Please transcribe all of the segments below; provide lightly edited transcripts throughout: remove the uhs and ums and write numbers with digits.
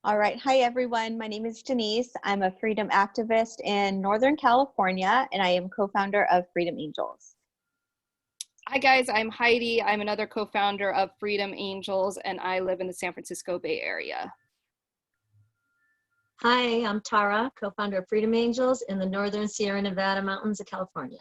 All right. Hi, everyone. My name is Denise. I'm a freedom activist in Northern California, and I am co-founder of Freedom Angels. Hi guys, I'm Heidi. I'm another co-founder of Freedom Angels, and I live in the San Francisco Bay Area. Hi, I'm Tara, co-founder of Freedom Angels in the Northern Sierra Nevada mountains of California.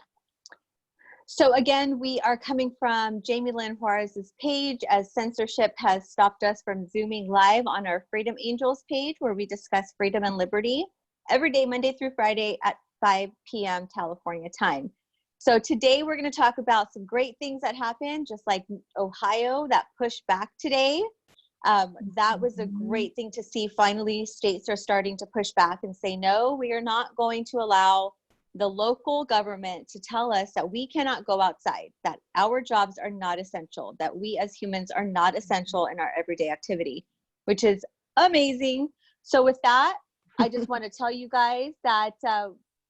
So again, we are coming from Jamie Lynn Juarez's page, as censorship has stopped us from Zooming live on our Freedom Angels page, where we discuss freedom and liberty every day, Monday through Friday at 5 p.m. California time. So today we're going to talk about some great things that happened, just like Ohio that pushed back today. That was a great thing to see. Finally, states are starting to push back and say, no, we are not going to allow the local government to tell us that we cannot go outside, that our jobs are not essential, that we as humans are not essential in our everyday activity, which is amazing. So with that, I just want to tell you guys that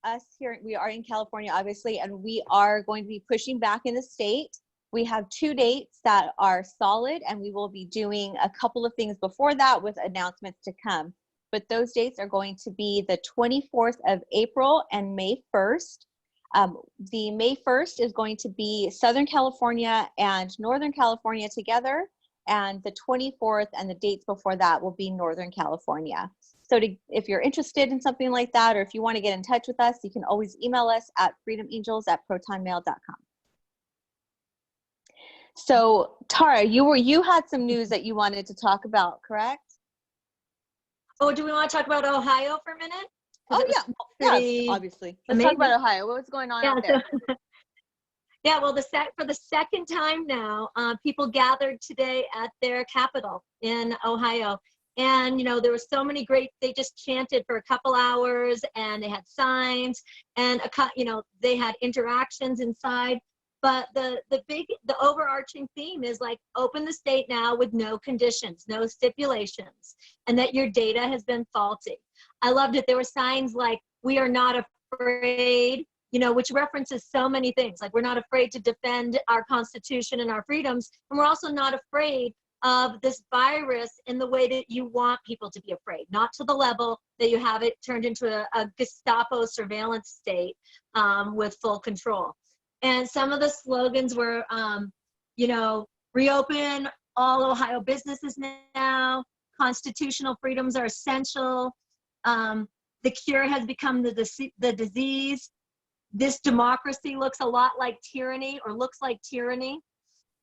us here, we are in California, obviously, and we are going to be pushing back in the state. We have 2 dates that are solid, and we will be doing a couple of things before that with announcements to come. But those dates are going to be the 24th of April and May 1st. The May 1st is going to be Southern California and Northern California together, and the 24th and the dates before that will be Northern California. So if you're interested in something like that, or if you want to get in touch with us, you can always email us at freedomangels@protonmail.com. So Tara, you had some news that you wanted to talk about, correct? Oh, do we want to talk about Ohio for a minute? Oh yeah, yes, obviously. Let's talk about Ohio. What's going on out there? Yeah, well, for the second time now, people gathered today at their capital in Ohio. And, you know, there were so many they just chanted for a couple hours, and they had signs, and, they had interactions inside. But the overarching theme is like, open the state now with no conditions, no stipulations, and that your data has been faulty. I loved it. There were signs like, we are not afraid, which references so many things. Like, we're not afraid to defend our Constitution and our freedoms. And we're also not afraid of this virus in the way that you want people to be afraid, not to the level that you have it turned into a Gestapo surveillance state with full control. And some of the slogans were, reopen all Ohio businesses now, constitutional freedoms are essential, the cure has become the disease, this democracy looks a lot like tyranny, or looks like tyranny.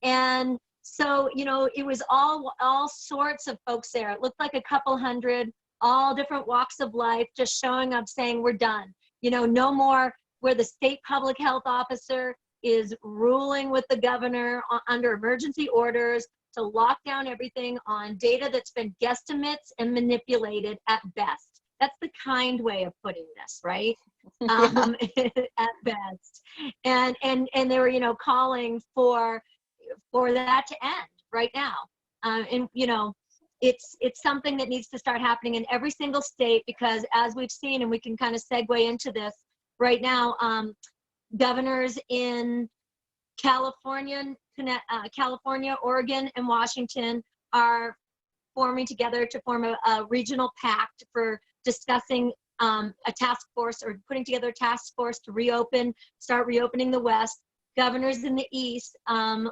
And so, it was all sorts of folks there. It looked like a couple hundred, all different walks of life, just showing up saying, we're done. No more where the state public health officer is ruling with the governor under emergency orders to lock down everything on data that's been guesstimates and manipulated at best. That's the kind way of putting this, right? At best. And they were, calling for that to end right now. It's something that needs to start happening in every single state, because as we've seen, and we can kind of segue into this right now, governors in California, Oregon, and Washington are forming together to form a regional pact for discussing a task force, or putting together a task force to start reopening the West. Governors in the East,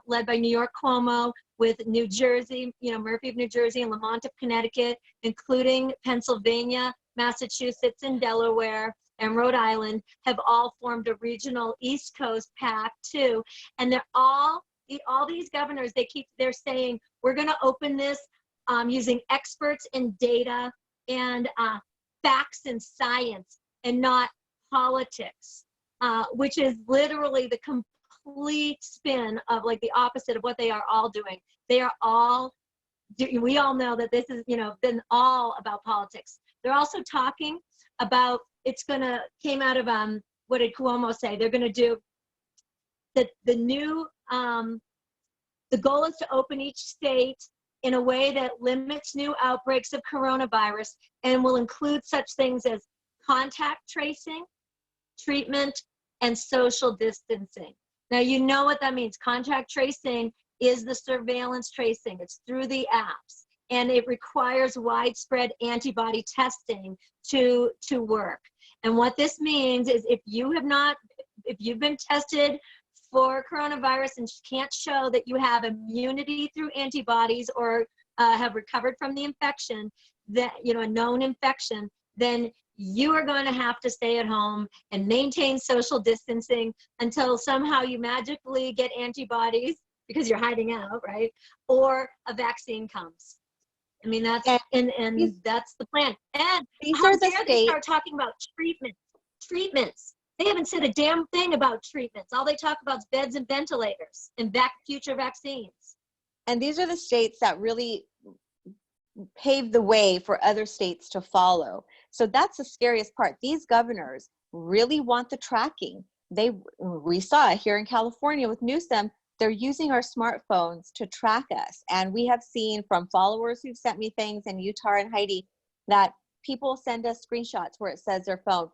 led by New York Cuomo, with New Jersey, Murphy of New Jersey and Lamont of Connecticut, including Pennsylvania, Massachusetts, and Delaware, and Rhode Island, have all formed a regional East Coast pact too. And they're all these governors, they're saying, we're going to open this using experts and data and facts and science, and not politics, which is literally the complete spin of, like, the opposite of what they are all doing. We all know that this is, been all about politics. They're also talking about, came out of, what did Cuomo say? They're going to do the goal is to open each state in a way that limits new outbreaks of coronavirus, and will include such things as contact tracing, treatment, and social distancing. Now, you know what that means. Contact tracing is the surveillance tracing. It's through the apps. and it requires widespread antibody testing to work. And what this means is if you've been tested for coronavirus and can't show that you have immunity through antibodies or have recovered from the infection, that, you know, a known infection, then you are going to have to stay at home and maintain social distancing until somehow you magically get antibodies because you're hiding out, right? Or a vaccine comes. I mean, that's, and that's the plan. And These how are the dare they states. start talking about treatments. They haven't said a damn thing about treatments. All they talk about is beds and ventilators and future vaccines. And these are the states that really paved the way for other states to follow. So that's the scariest part. These governors really want the tracking. We saw it here in California with Newsom. They're using our smartphones to track us. And we have seen from followers who've sent me things, and Utah and Heidi, that people send us screenshots where it says their phone,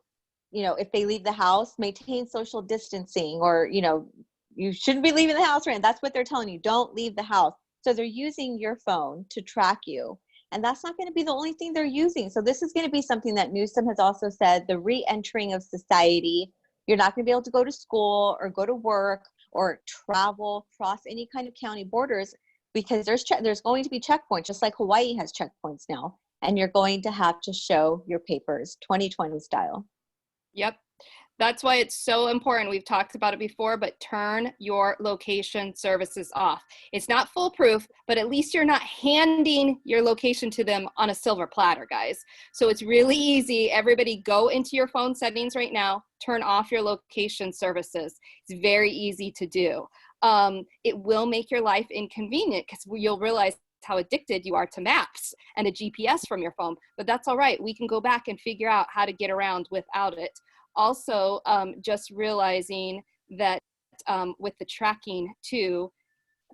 you know, if they leave the house, maintain social distancing, or, you know, you shouldn't be leaving the house, right? That's what they're telling you. Don't leave the house. So they're using your phone to track you. And that's not going to be the only thing they're using. So this is going to be something that Newsom has also said, the re-entering of society. You're not going to be able to go to school or go to work or travel, cross any kind of county borders, because there's going to be checkpoints, just like Hawaii has checkpoints now. And you're going to have to show your papers, 2020 style. Yep. That's why it's so important. We've talked about it before, but turn your location services off. It's not foolproof, but at least you're not handing your location to them on a silver platter, guys. So it's really easy. Everybody go into your phone settings right now, turn off your location services. It's very easy to do. It will make your life inconvenient because you'll realize how addicted you are to maps and a GPS from your phone, but that's all right. We can go back and figure out how to get around without it. Also, just realizing that with the tracking too,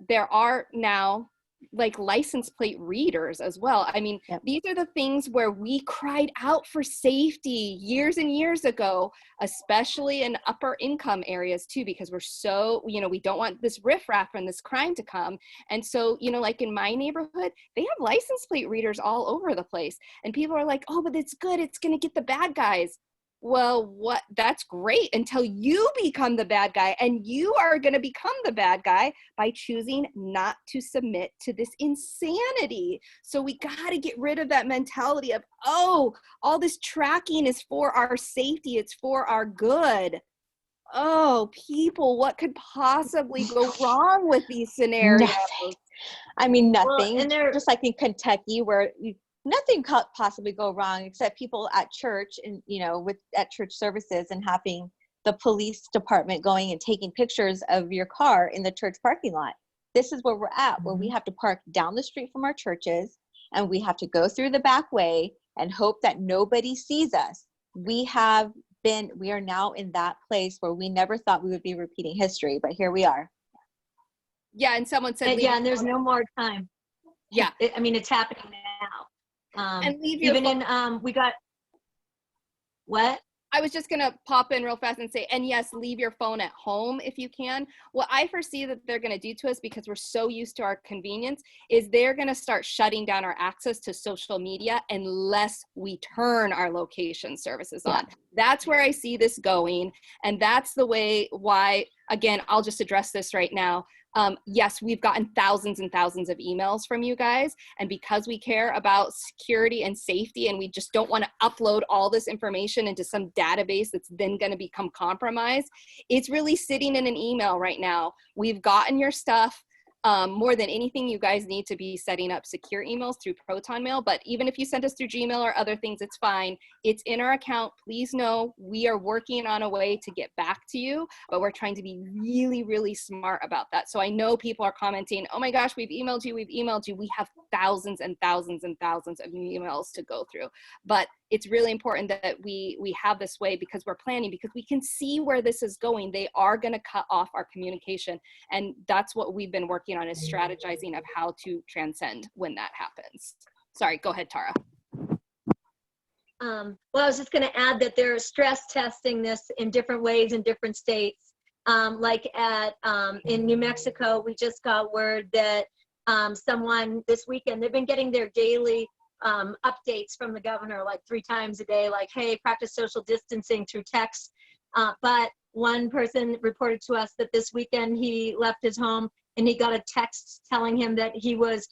there are now like license plate readers as well. I mean, Yep. These are the things where we cried out for safety years and years ago, especially in upper income areas too, because we're so, you know, we don't want this riffraff and this crime to come. And so, you know, like in my neighborhood, they have license plate readers all over the place. And people are like, oh, but it's good. It's going to get the bad guys. Well, that's great until you become the bad guy, and you are going to become the bad guy by choosing not to submit to this insanity. So we got to get rid of that mentality of, oh, all this tracking is for our safety. It's for our good. Oh, people, what could possibly go wrong with these scenarios? Nothing. I mean, nothing. Well, and they're just like in Kentucky, where nothing could possibly go wrong except people at church and, you know, at church services and having the police department going and taking pictures of your car in the church parking lot. This is where we're at, where we have to park down the street from our churches and we have to go through the back way and hope that nobody sees us. We are now in that place where we never thought we would be repeating history, but here we are. Yeah, and someone said, yeah, and there's no more time. Yeah. I mean, it's happening now. And leave your even phone. in we got what? I was just going to pop in real fast and say, and yes, leave your phone at home if you can. What I foresee that they're going to do to us, because we're so used to our convenience, is they're going to start shutting down our access to social media unless we turn our location services on. That's where I see this going. And that's the way why, again, I'll just address this right now. Yes, we've gotten thousands and thousands of emails from you guys. And because we care about security and safety, and we just don't want to upload all this information into some database that's then going to become compromised, it's really sitting in an email right now. We've gotten your stuff. More than anything, you guys need to be setting up secure emails through Proton Mail. But even if you send us through Gmail or other things, it's fine. It's in our account. Please know we are working on a way to get back to you, but we're trying to be really, really smart about that. So I know people are commenting, oh my gosh, we've emailed you, we've emailed you. We have thousands and thousands and thousands of emails to go through. But it's really important that we have this way, because we're planning, because we can see where this is going. They are going to cut off our communication. And that's what we've been working on, is strategizing of how to transcend when that happens. Sorry, go ahead, Tara. Well, I was just going to add that they're stress testing this in different ways in different states. Like in New Mexico, we just got word that someone this weekend, they've been getting their daily updates from the governor like 3 times a day, like, hey, practice social distancing through text. But one person reported to us that this weekend he left his home and he got a text telling him that he was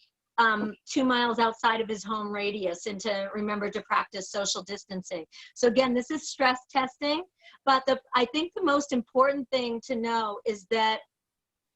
2 miles outside of his home radius and to remember to practice social distancing. So again, this is stress testing, but I think the most important thing to know is that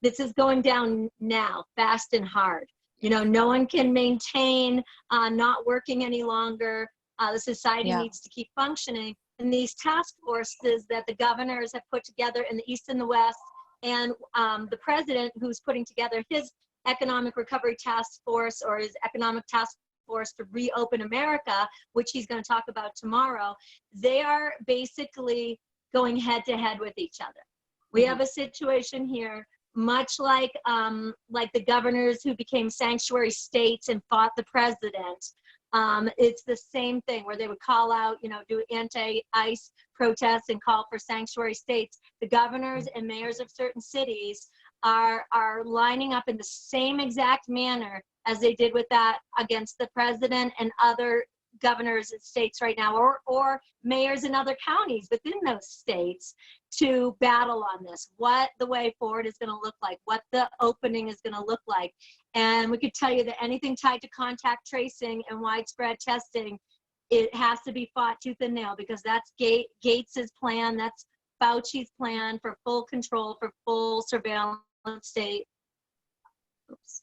this is going down now, fast and hard. You know, no one can maintain not working any longer. The society needs to keep functioning. And these task forces that the governors have put together in the East and the West, and the president who's putting together his economic recovery task force or his economic task force to reopen America, which he's going to talk about tomorrow, they are basically going head to head with each other. We have a situation here, much like the governors who became sanctuary states and fought the president. It's the same thing where they would call out, you know, do anti-ICE protests and call for sanctuary states. The governors and mayors of certain cities are lining up in the same exact manner as they did with that against the president and other governors in states right now, or mayors in other counties within those states, to battle on this, what the way forward is going to look like, what the opening is going to look like. And we could tell you that anything tied to contact tracing and widespread testing, it has to be fought tooth and nail, because that's Gates's plan, that's Fauci's plan for full control, for full surveillance state. Oops.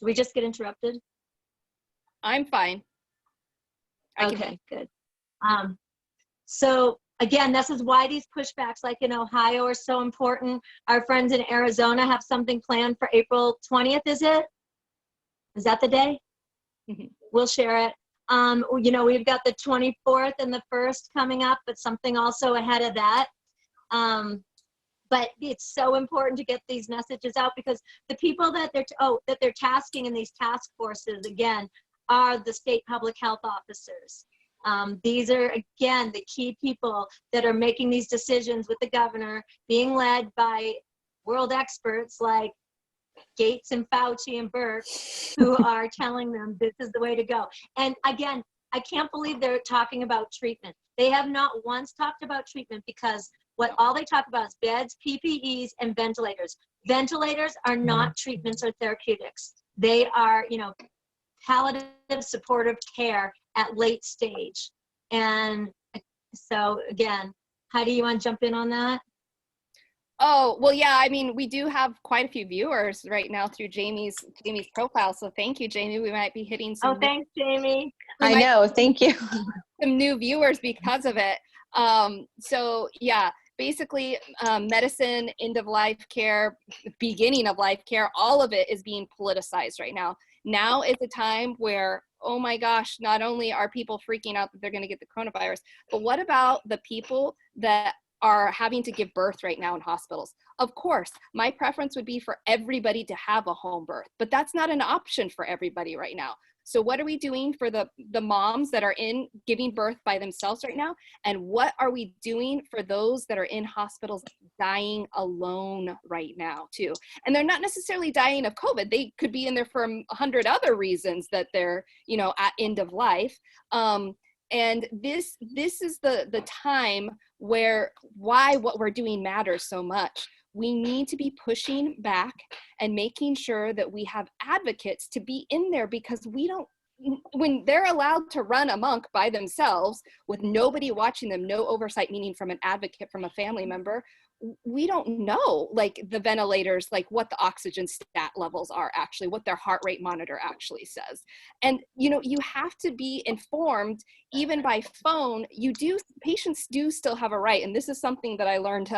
Did we just get interrupted? I'm fine. Okay, good. So again, this is why these pushbacks like in Ohio are so important. Our friends in Arizona have something planned for April 20th, is it? Is that the day? We'll share it. You know, we've got the 24th and the 1st coming up, but something also ahead of that. But it's so important to get these messages out, because the people that they're tasking in these task forces, again, are the state public health officers. These are, again, the key people that are making these decisions with the governor, being led by world experts like Gates and Fauci and Burke, who are telling them this is the way to go. And again, I can't believe they're talking about treatment. They have not once talked about treatment, because all they talk about is beds, PPEs, and ventilators. Ventilators are not treatments or therapeutics. They are, you know, palliative supportive care at late stage. And so again, Heidi, you want to jump in on that? Oh, well, yeah, I mean, we do have quite a few viewers right now through Jamie's profile. So thank you, Jamie. We might be hitting some. Oh, thanks, Jamie. I know, thank you. Some new viewers because of it. So yeah, basically medicine, end of life care, beginning of life care, all of it is being politicized right now. Now is a time where, oh my gosh, not only are people freaking out that they're going to get the coronavirus, but what about the people that are having to give birth right now in hospitals? Of course, my preference would be for everybody to have a home birth, but that's not an option for everybody right now. So what are we doing for the moms that are in giving birth by themselves right now? And what are we doing for those that are in hospitals dying alone right now too? And they're not necessarily dying of COVID. They could be in there for 100 other reasons that they're, you know, at end of life. And this is the time where what we're doing matters so much. We need to be pushing back and making sure that we have advocates to be in there, because when they're allowed to run amok by themselves with nobody watching them, no oversight, meaning from an advocate, from a family member, we don't know, like the ventilators, like what the oxygen stat levels are actually, what their heart rate monitor actually says. And, you know, you have to be informed even by phone. Patients do still have a right. And this is something that I learned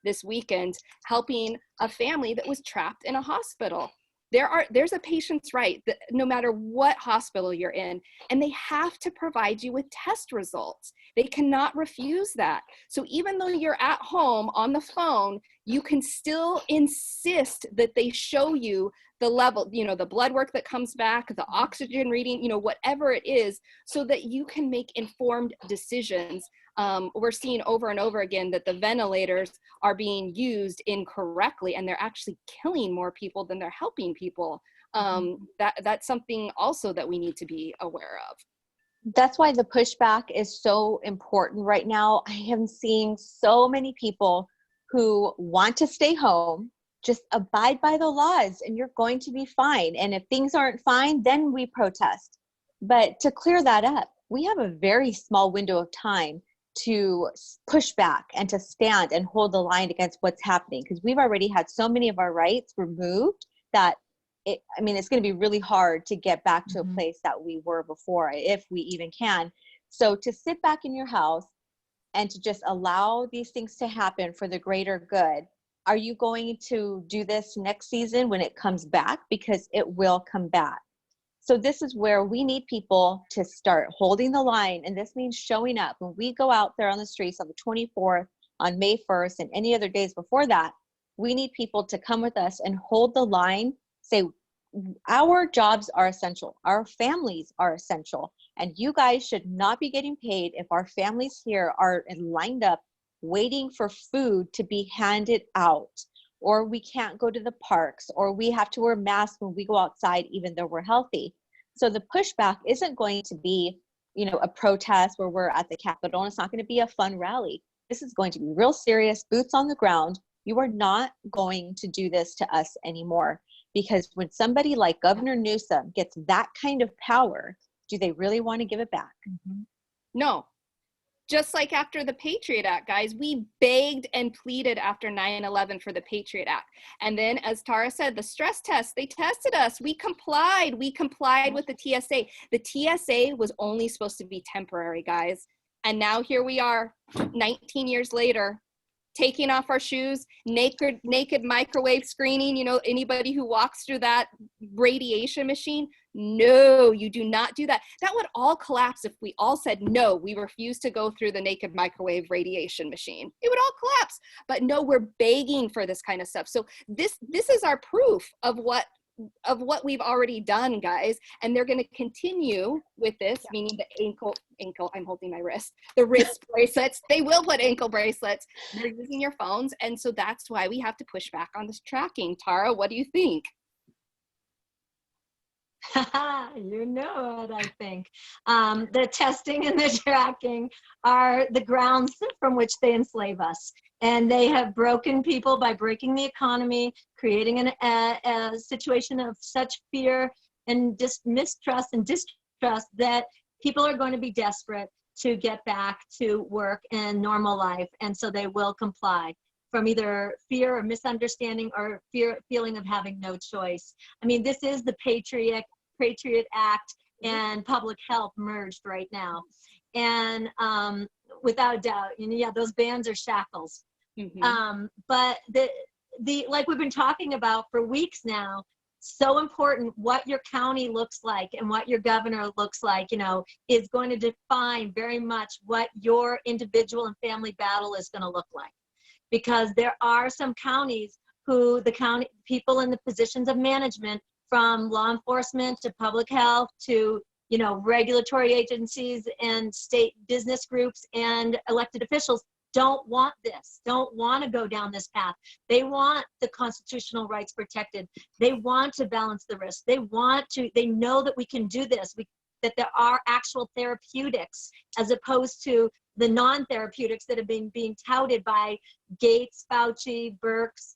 this weekend, helping a family that was trapped in a hospital. There's a patient's right that no matter what hospital you're in, and they have to provide you with test results. They cannot refuse that. So even though you're at home on the phone, you can still insist that they show you the level, you know, the blood work that comes back, the oxygen reading, you know, whatever it is, so that you can make informed decisions. We're seeing over and over again that the ventilators are being used incorrectly, and they're actually killing more people than they're helping people That's something also that we need to be aware of. That's why the pushback is so important right now. I am seeing so many people who want to stay home, just abide by the laws and you're going to be fine. And if things aren't fine, then we protest. But to clear that up, we have a very small window of time to push back and to stand and hold the line against what's happening, because we've already had so many of our rights removed that it's going to be really hard to get back to a place that we were before, if we even can. So to sit back in your house and to just allow these things to happen for the greater good. Are you going to do this next season when it comes back? Because it will come back. So this is where we need people to start holding the line. And this means showing up. When we go out there on the streets on the 24th, on May 1st, and any other days before that, we need people to come with us and hold the line, say, our jobs are essential. Our families are essential. And you guys should not be getting paid if our families here are lined up waiting for food to be handed out, or we can't go to the parks, or we have to wear masks when we go outside, even though we're healthy. So the pushback isn't going to be, a protest where we're at the Capitol, and it's not going to be a fun rally. This is going to be real serious, boots on the ground. You are not going to do this to us anymore. Because when somebody like Governor Newsom gets that kind of power, do they really want to give it back? No. Just like after the Patriot Act, guys, we begged and pleaded after 9/11 for the Patriot Act. And then, as Tara said, the stress test, they tested us. We complied. We complied with the TSA. The TSA was only supposed to be temporary, guys. And now here we are, 19 years later, taking off our shoes, naked microwave screening, anybody who walks through that radiation machine. No, you do not do that. That would all collapse if we all said, no, we refuse to go through the naked microwave radiation machine. It would all collapse. But no, we're begging for this kind of stuff. So this is our proof of what we've already done, guys. And they're going to continue with this, meaning the ankle, I'm holding my wrist, the wrist bracelets. They will put ankle bracelets. They're using your phones. And so that's why we have to push back on this tracking. Tara, what do you think? You know what I think. The testing and the tracking are the grounds from which they enslave us. And they have broken people by breaking the economy, creating a situation of such fear and mistrust and distrust that people are going to be desperate to get back to work and normal life. And so they will comply from either fear or misunderstanding or feeling of having no choice. I mean, this is the Patriot Act and public health merged right now. And without doubt, those bans are shackles. But the like we've been talking about for weeks now, so important what your county looks like and what your governor looks like, is going to define very much what your individual and family battle is going to look like. Because there are some counties who the county people in the positions of management, from law enforcement to public health to regulatory agencies and state business groups and elected officials, don't want this, don't want to go down this path. They want the constitutional rights protected. They want to balance the risk. They know that we can do this, that there are actual therapeutics as opposed to the non-therapeutics that have been being touted by Gates, Fauci, Birx,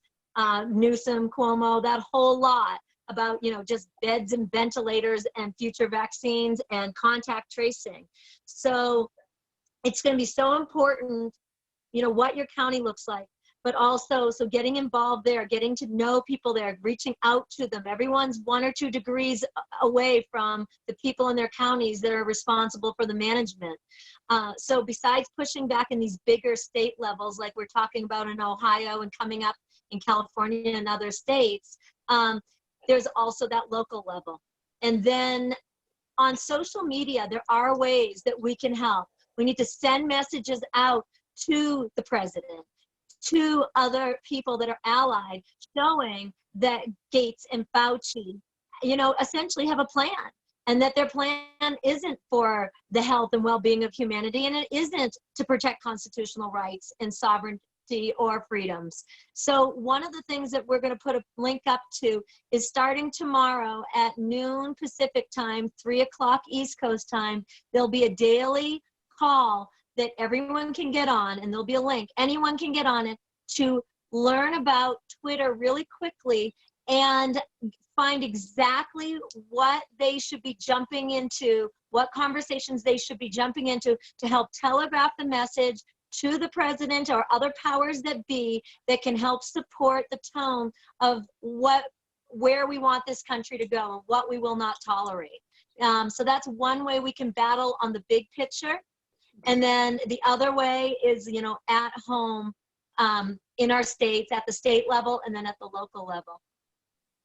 Newsom, Cuomo, that whole lot about, just beds and ventilators and future vaccines and contact tracing. So it's going to be so important, what your county looks like, but also, so getting involved there, getting to know people there, reaching out to them. Everyone's 1 or 2 degrees away from the people in their counties that are responsible for the management. So besides pushing back in these bigger state levels, like we're talking about in Ohio and coming up in California and other states, there's also that local level. And then on social media, there are ways that we can help. We need to send messages out to the president, to other people that are allied, showing that Gates and Fauci, essentially have a plan, and that their plan isn't for the health and well-being of humanity, and it isn't to protect constitutional rights and sovereignty safety or freedoms. So one of the things that we're going to put a link up to is starting tomorrow at noon Pacific time, 3 o'clock East Coast time, there'll be a daily call that everyone can get on, and there'll be a link. Anyone can get on it to learn about Twitter really quickly and find exactly what they should be jumping into, what conversations they should be jumping into to help telegraph the message to the president or other powers that be that can help support the tone of where we want this country to go and what we will not tolerate. So that's one way we can battle on the big picture. And then the other way is, you know, at home in our states, at the state level, and then at the local level.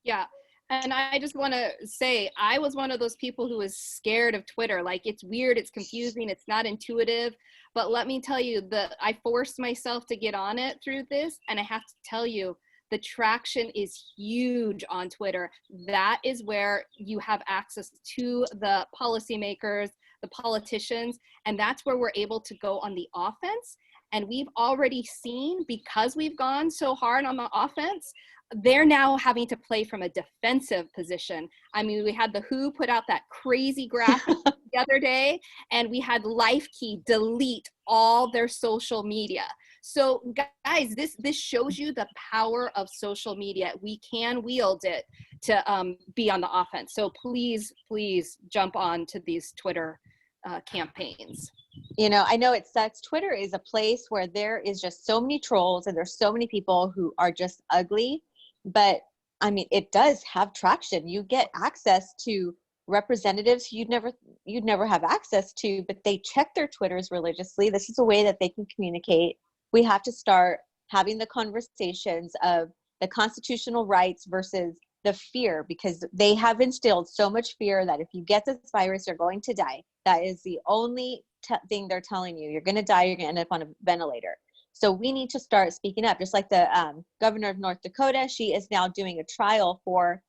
Yeah. And I just want to say, I was one of those people who was scared of Twitter. Like, it's weird, it's confusing, it's not intuitive. But let me tell you, I forced myself to get on it through this. And I have to tell you, the traction is huge on Twitter. That is where you have access to the policymakers, the politicians, and that's where we're able to go on the offense. And we've already seen, because we've gone so hard on the offense, they're now having to play from a defensive position. I mean, we had the WHO put out that crazy graphic the other day, and we had LifeKey delete all their social media. So guys, this shows you the power of social media. We can wield it to be on the offense. So please, please jump on to these Twitter campaigns. You know, I know it sucks. Twitter is a place where there is just so many trolls and there's so many people who are just ugly. But I mean, it does have traction. You get access to representatives you'd never have access to, but they check their Twitters religiously. This is a way that they can communicate. We have to start having the conversations of the constitutional rights versus the fear, because they have instilled so much fear that if you get this virus, you're going to die. That is the only thing they're telling you. You're going to die. You're going to end up on a ventilator. So we need to start speaking up, just like the governor of North Dakota. She is now doing a trial for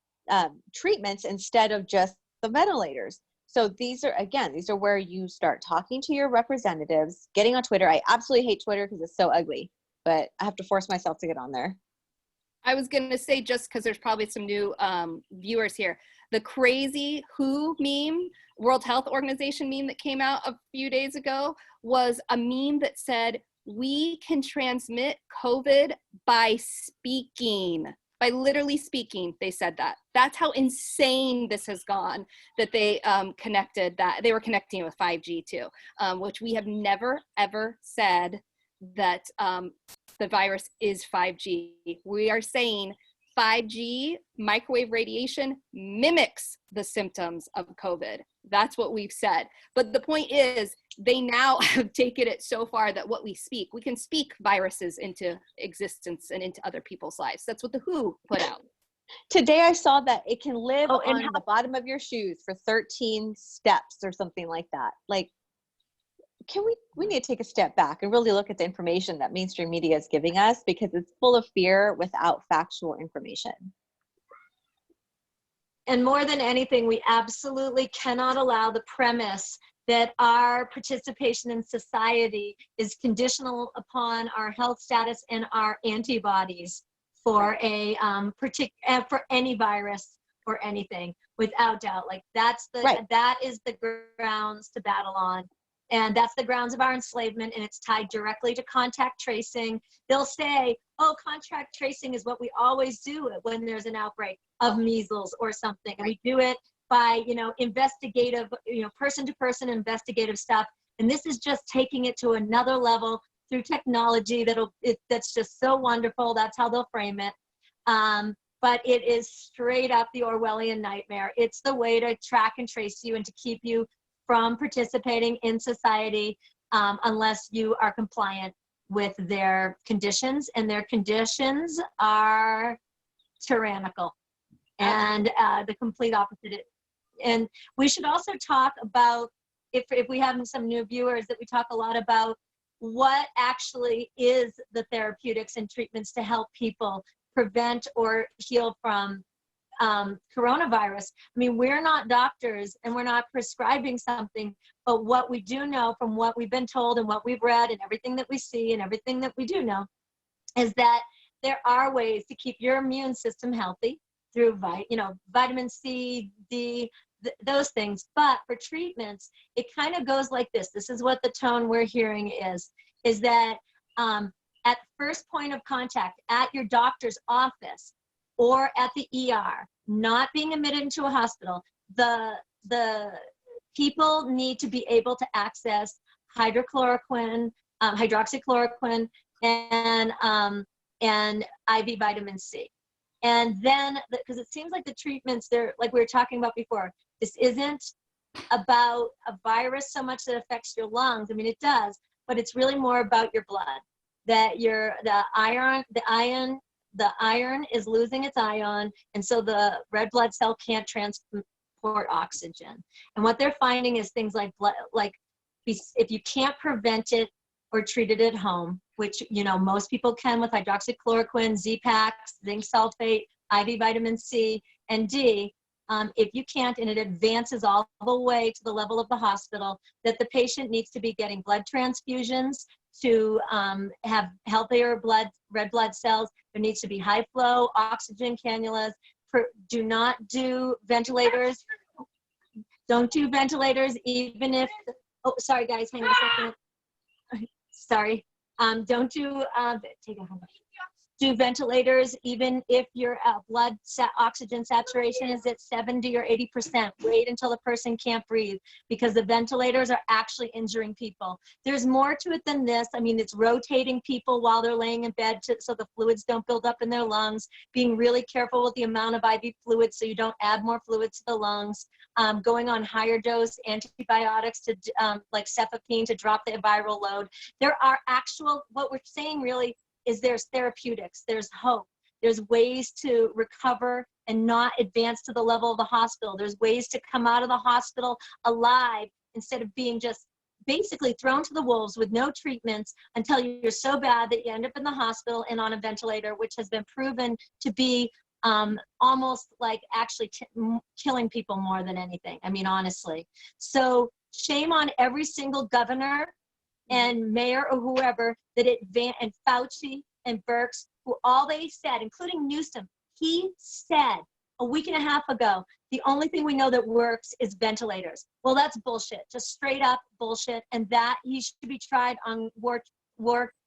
treatments instead of just the ventilators. So these are where you start talking to your representatives, getting on Twitter. I absolutely hate Twitter because it's so ugly, but I have to force myself to get on there. I was going to say, just because there's probably some new viewers here, the crazy WHO meme, World Health Organization meme that came out a few days ago was a meme that said, we can transmit COVID by speaking, by literally speaking. They said that. That's how insane this has gone, that they connected that. They were connecting with 5G too, which we have never, ever said that the virus is 5G. We are saying 5G microwave radiation mimics the symptoms of COVID. That's what we've said. But the point is, they now have taken it so far that what we can speak viruses into existence and into other people's lives. That's what the WHO put out. Today I saw that it can live on the bottom of your shoes for 13 steps or something like that. Like, we need to take a step back and really look at the information that mainstream media is giving us, because it's full of fear without factual information. And more than anything, we absolutely cannot allow the premise that our participation in society is conditional upon our health status and our antibodies for for any virus or anything, without doubt. Like, that is the grounds to battle on. And that's the grounds of our enslavement, and it's tied directly to contact tracing. They'll say, oh, contact tracing is what we always do when there's an outbreak of measles or something. And we do it by, investigative, person-to-person investigative stuff. And this is just taking it to another level through technology that's just so wonderful. That's how they'll frame it. But it is straight up the Orwellian nightmare. It's the way to track and trace you and to keep you from participating in society unless you are compliant with their conditions, and their conditions are tyrannical and the complete opposite. And we should also talk about, if we have some new viewers, that we talk a lot about what actually is the therapeutics and treatments to help people prevent or heal from coronavirus. I mean, we're not doctors and we're not prescribing something, but what we do know from what we've been told and what we've read and everything that we see and everything that we do know is that there are ways to keep your immune system healthy through vitamin C, D, those things. But for treatments, it kind of goes like this. This is what the tone we're hearing is that at first point of contact at your doctor's office or at the ER, not being admitted into a hospital, the people need to be able to access hydroxychloroquine, and IV vitamin C. And then, because it seems like the treatments, they're like we were talking about before, this isn't about a virus so much that affects your lungs. I mean, it does, but it's really more about your blood. That the iron is losing its ion, and so the red blood cell can't transport oxygen. And what they're finding is things like if you can't prevent it or treat it at home, which most people can with hydroxychloroquine, Z-Paks, zinc sulfate, IV vitamin C and D. If you can't, and it advances all the way to the level of the hospital, that the patient needs to be getting blood transfusions to have healthier red blood cells. There needs to be high flow oxygen cannulas. Do not do ventilators. Don't do ventilators even if, sorry guys, hang on a second. Sorry. Don't do, do ventilators even if your blood oxygen saturation is at 70 or 80%. Wait until the person can't breathe, because the ventilators are actually injuring people. There's more to it than this. I mean, it's rotating people while they're laying in bed so the fluids don't build up in their lungs, being really careful with the amount of IV fluids so you don't add more fluids to the lungs, going on higher dose antibiotics to like cefepime to drop the viral load. There are what we're saying really is there's therapeutics, there's hope, there's ways to recover and not advance to the level of the hospital. There's ways to come out of the hospital alive instead of being just basically thrown to the wolves with no treatments until you're so bad that you end up in the hospital and on a ventilator, which has been proven to be almost like actually killing people more than anything. I mean, honestly. So shame on every single governor and mayor or whoever that and Fauci and Birx, who all they said, including Newsom, he said a week and a half ago, the only thing we know that works is ventilators. Well, that's bullshit, just straight up bullshit. And that he should be tried on war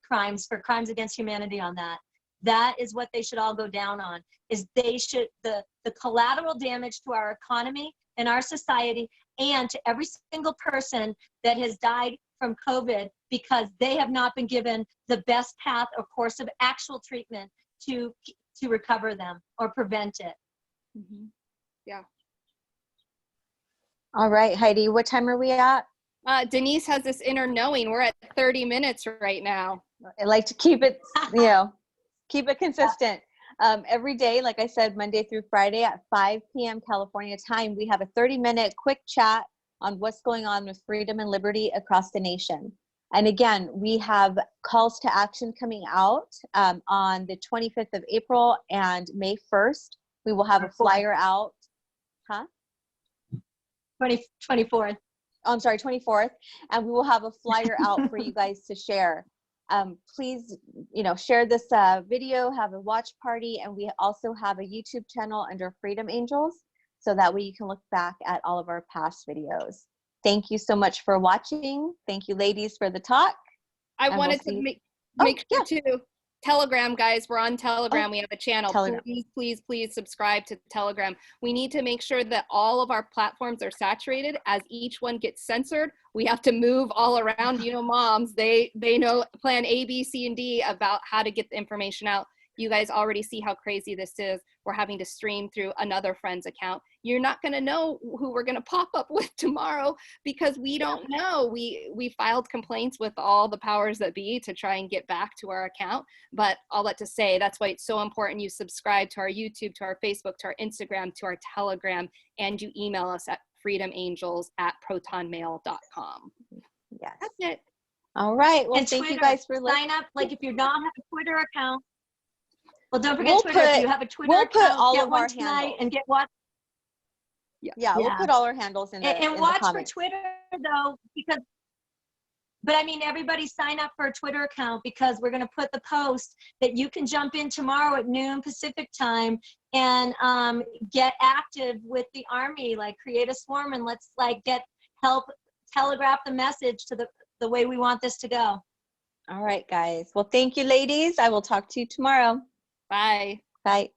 crimes for crimes against humanity on that. That is what they should all go down on, is they should, the collateral damage to our economy and our society and to every single person that has died from COVID because they have not been given the best path or course of actual treatment to recover them or prevent it. Mm-hmm. Yeah. All right, Heidi, what time are we at? Denise has this inner knowing. We're at 30 minutes right now. I like to keep it, keep it consistent. Every day, like I said, Monday through Friday at 5 p.m. California time, we have a 30-minute quick chat on what's going on with freedom and liberty across the nation. And again, we have calls to action coming out on the 25th of April and May 1st. We will have a flyer out. 24th. Oh, I'm sorry, 24th. And we will have a flyer out for you guys to share. Please, share this video, have a watch party, and we also have a YouTube channel under Freedom Angels, so that way you can look back at all of our past videos. Thank you so much for watching. Thank you, ladies, for the talk. I wanted to make sure too. Telegram, guys, we're on Telegram. We have a channel. Telegram. Please subscribe to Telegram. We need to make sure that all of our platforms are saturated. As each one gets censored, we have to move all around. Moms, they know plan A, B, C, and D about how to get the information out. You guys already see how crazy this is. We're having to stream through another friend's account. You're not going to know who we're going to pop up with tomorrow because we don't know. We filed complaints with all the powers that be to try and get back to our account. But all that to say, that's why it's so important you subscribe to our YouTube, to our Facebook, to our Instagram, to our Telegram, and you email us at freedomangels@protonmail.com. Yes. That's it. All right. Well, And thank Twitter, you guys for listening. sign up. Like if you don't have a Twitter account, well, don't forget Twitter. If you have a Twitter account, put all get of one our tonight handles. and get one. Yeah, we'll put all our handles in the And watch for comments. Twitter though, because But I mean, everybody sign up for a Twitter account, because we're going to put the post that you can jump in tomorrow at noon Pacific time and get active with the Army, like create a swarm, and let's like help telegraph the message to the way we want this to go. All right, guys. Well, thank you, ladies. I will talk to you tomorrow. Bye. Bye.